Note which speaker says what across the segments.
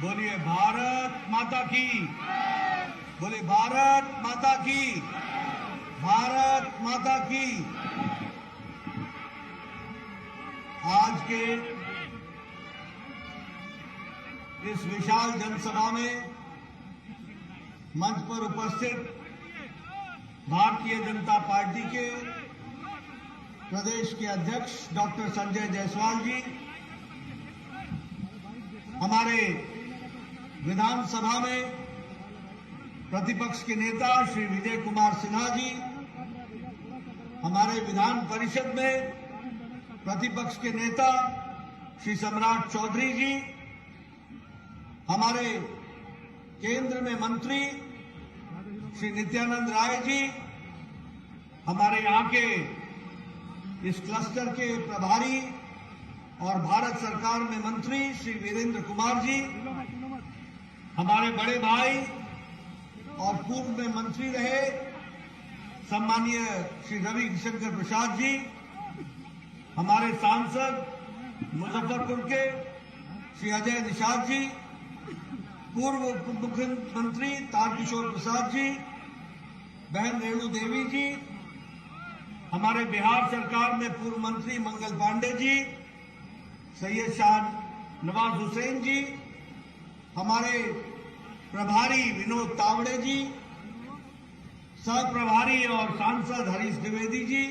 Speaker 1: बोलिए भारत माता की। बोलिए भारत माता की। भारत माता की। आज के इस विशाल जनसभा में मंच पर उपस्थित भारतीय जनता पार्टी के प्रदेश के अध्यक्ष डॉक्टर संजय जायसवाल जी, हमारे विधानसभा में प्रतिपक्ष के नेता श्री विजय कुमार सिन्हा जी, हमारे विधान परिषद में प्रतिपक्ष के नेता श्री सम्राट चौधरी जी, हमारे केंद्र में मंत्री श्री नित्यानंद राय जी, हमारे यहाँ के इस क्लस्टर के प्रभारी और भारत सरकार में मंत्री श्री वीरेंद्र कुमार जी, हमारे बड़े भाई और पूर्व में मंत्री रहे सम्मानीय श्री रविशंकर प्रसाद जी, हमारे सांसद मुजफ्फरपुर के श्री अजय निषाद जी, पूर्व उप मुख्यमंत्री तारकिशोर प्रसाद जी, बहन रेणु देवी जी, हमारे बिहार सरकार में पूर्व मंत्री मंगल पांडे जी, सैयद शाह नवाज हुसैन जी, हमारे प्रभारी विनोद तावड़े जी, सह प्रभारी और सांसद हरीश द्विवेदी जी,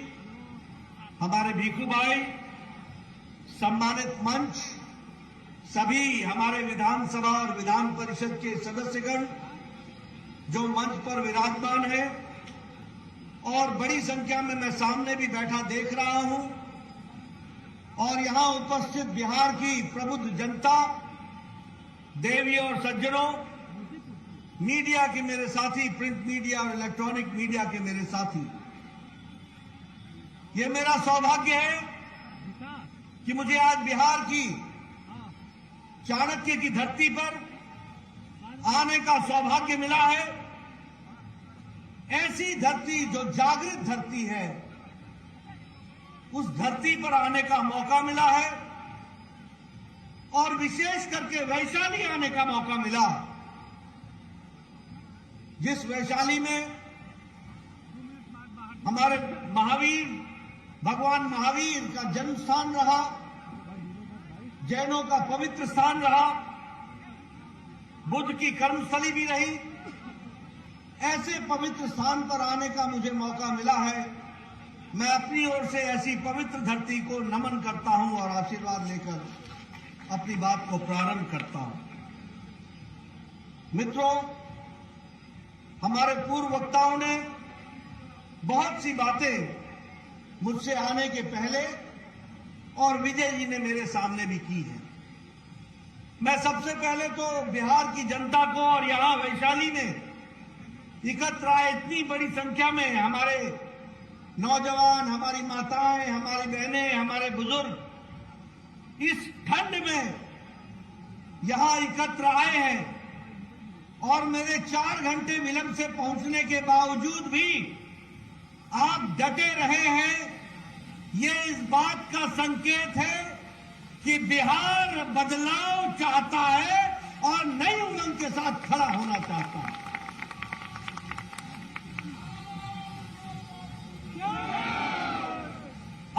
Speaker 1: हमारे भीखू भाई, सम्मानित मंच, सभी हमारे विधानसभा और विधान परिषद के सदस्यगण जो मंच पर विराजमान है और बड़ी संख्या में मैं सामने भी बैठा देख रहा हूं, और यहां उपस्थित बिहार की प्रबुद्ध जनता, देवी और सज्जनों, मीडिया के मेरे साथी, प्रिंट मीडिया और इलेक्ट्रॉनिक मीडिया के मेरे साथी, ये मेरा सौभाग्य है कि मुझे आज बिहार की चाणक्य की धरती पर आने का सौभाग्य मिला है। ऐसी धरती जो जागृत धरती है, उस धरती पर आने का मौका मिला है और विशेष करके वैशाली आने का मौका मिला, जिस वैशाली में हमारे महावीर, भगवान महावीर का जन्म स्थान रहा, जैनों का पवित्र स्थान रहा, बुद्ध की कर्मस्थली भी रही। ऐसे पवित्र स्थान पर आने का मुझे मौका मिला है। मैं अपनी ओर से ऐसी पवित्र धरती को नमन करता हूं और आशीर्वाद लेकर अपनी बात को प्रारंभ करता हूं। मित्रों, हमारे पूर्व वक्ताओं ने बहुत सी बातें मुझसे आने के पहले और विजय जी ने मेरे सामने भी की है। मैं सबसे पहले तो बिहार की जनता को और यहां वैशाली में एकत्र आए इतनी बड़ी संख्या में हमारे नौजवान, हमारी माताएं, हमारी बहनें, हमारे बुजुर्ग इस ठंड में यहां एकत्र आए हैं और मेरे 4 घंटे विलंब से पहुंचने के बावजूद भी आप डटे रहे हैं, ये इस बात का संकेत है कि बिहार बदलाव चाहता है और नई उमंग के साथ खड़ा होना चाहता है।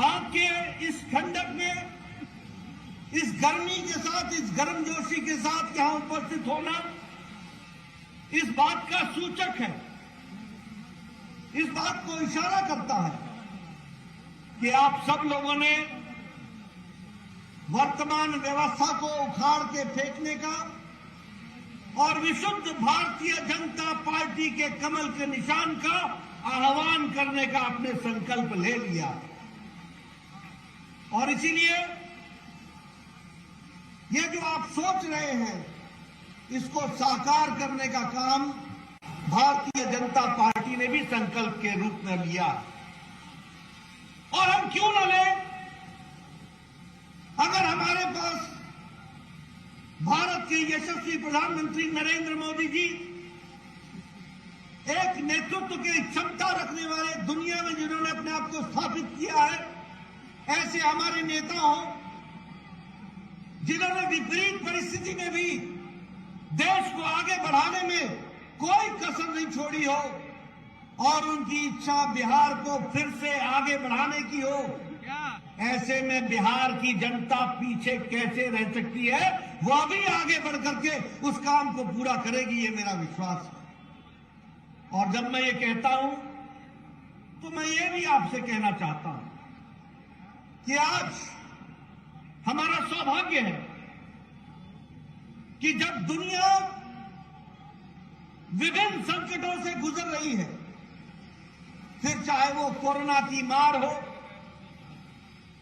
Speaker 1: आपके इस ठंडक में, इस गर्मी के साथ, इस गर्मजोशी के साथ यहां उपस्थित होना इस बात का सूचक है, इस बात को इशारा करता है कि आप सब लोगों ने वर्तमान व्यवस्था को उखाड़ के फेंकने का और विशुद्ध भारतीय जनता पार्टी के कमल के निशान का आह्वान करने का अपने संकल्प ले लिया। और इसीलिए ये जो आप सोच रहे हैं, इसको साकार करने का काम भारतीय जनता पार्टी ने भी संकल्प के रूप में लिया। और हम क्यों न लें? अगर हमारे पास भारत के यशस्वी प्रधानमंत्री नरेंद्र मोदी जी, एक नेतृत्व की क्षमता रखने वाले, दुनिया में जिन्होंने अपने आप को स्थापित किया है, ऐसे हमारे नेता हों जिन्होंने विपरीत परिस्थिति में भी आगे बढ़ाने में कोई कसर नहीं छोड़ी हो और उनकी इच्छा बिहार को फिर से आगे बढ़ाने की हो, ऐसे में बिहार की जनता पीछे कैसे रह सकती है? वो अभी आगे बढ़ करके उस काम को पूरा करेगी, ये मेरा विश्वास है। और जब मैं ये कहता हूं तो मैं ये भी आपसे कहना चाहता हूं कि आज हमारा सौभाग्य है कि जब दुनिया विभिन्न संकटों से गुजर रही है, फिर चाहे वो कोरोना की मार हो,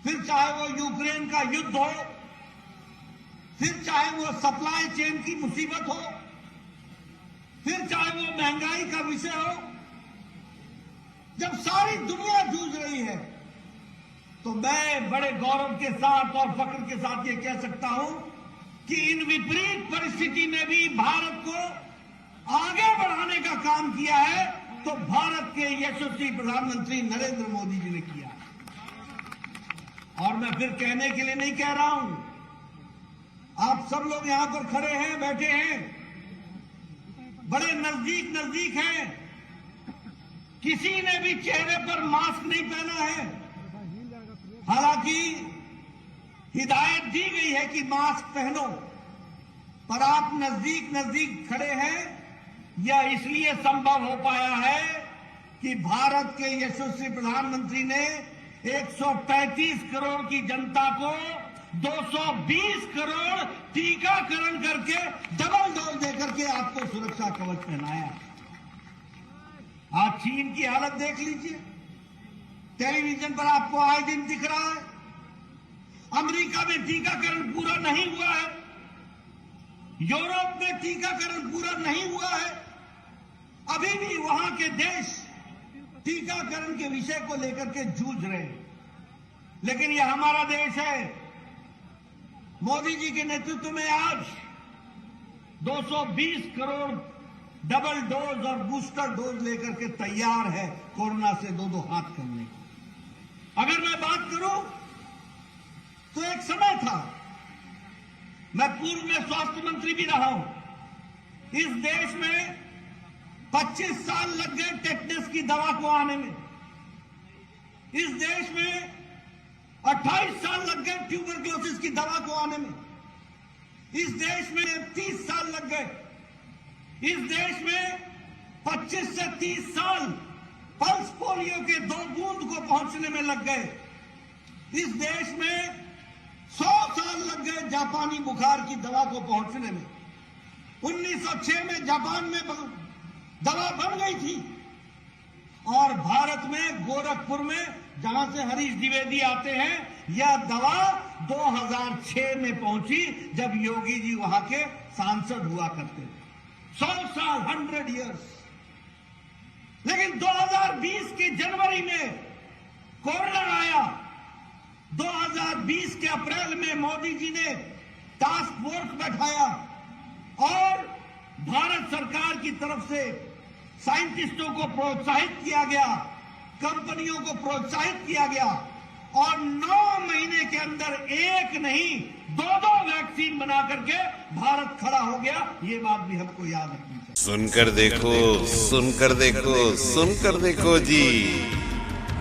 Speaker 1: फिर चाहे वो यूक्रेन का युद्ध हो, फिर चाहे वो सप्लाई चेन की मुसीबत हो, फिर चाहे वो महंगाई का विषय हो, जब सारी दुनिया जूझ रही है तो मैं बड़े गौरव के साथ और फख्र के साथ ये कह सकता हूं कि इन विपरीत परिस्थिति में भी भारत को आगे बढ़ाने का काम किया है तो भारत के यशस्वी प्रधानमंत्री नरेंद्र मोदी जी ने किया। और मैं फिर कहने के लिए नहीं कह रहा हूं, आप सब लोग यहां पर खड़े हैं, बैठे हैं, बड़े नजदीक नजदीक हैं, किसी ने भी चेहरे पर मास्क नहीं पहना है। हालांकि हिदायत दी गई है कि मास्क पहनो, पर आप नजदीक नजदीक खड़े हैं। यह इसलिए संभव हो पाया है कि भारत के यशस्वी प्रधानमंत्री ने 135 करोड़ की जनता को 220 करोड़ टीकाकरण करके डबल डोज देकर के आपको सुरक्षा कवच पहनाया। आज चीन की हालत देख लीजिए, टेलीविजन पर आपको आए दिन दिख रहा है। अमेरिका में टीकाकरण पूरा नहीं हुआ है, यूरोप में टीकाकरण पूरा नहीं हुआ है, अभी भी वहां के देश टीकाकरण के विषय को लेकर के जूझ रहे हैं। लेकिन यह हमारा देश है, मोदी जी के नेतृत्व में आज 220 करोड़ डबल डोज और बूस्टर डोज लेकर के तैयार है कोरोना से दो हाथ करने की। अगर मैं बात करूं तो एक समय था, मैं पूर्व में स्वास्थ्य मंत्री भी रहा हूं, इस देश में 25 साल लग गए टेटनस की दवा को आने में, इस देश में 28 साल लग गए ट्यूबरक्लोसिस की दवा को आने में, इस देश में 30 साल लग गए, इस देश में 25 से 30 साल पल्स पोलियो के 2 बूंद को पहुंचने में लग गए, इस देश में 100 साल लग गए जापानी बुखार की दवा को पहुंचने में। 1906 में जापान में दवा बन गई थी और भारत में गोरखपुर में, जहां से हरीश द्विवेदी आते हैं, यह दवा 2006 में पहुंची जब योगी जी वहां के सांसद हुआ करते थे। 100 साल, 100 इयर्स। लेकिन 2020 के जनवरी में कोरोना आया, 2020 के अप्रैल में मोदी जी ने टास्क फोर्स बैठाया और भारत सरकार की तरफ से साइंटिस्टों को प्रोत्साहित किया गया, कंपनियों को प्रोत्साहित किया गया और 9 महीने के अंदर एक नहीं 2 वैक्सीन बना करके भारत खड़ा हो गया। ये बात भी हमको याद रखनी चाहिए।
Speaker 2: सुनकर देखो, सुनकर देखो, सुनकर देखो जी।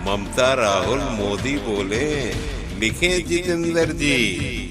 Speaker 2: ममता राहुल मोदी बोले, लिखे जितेंद्र जी।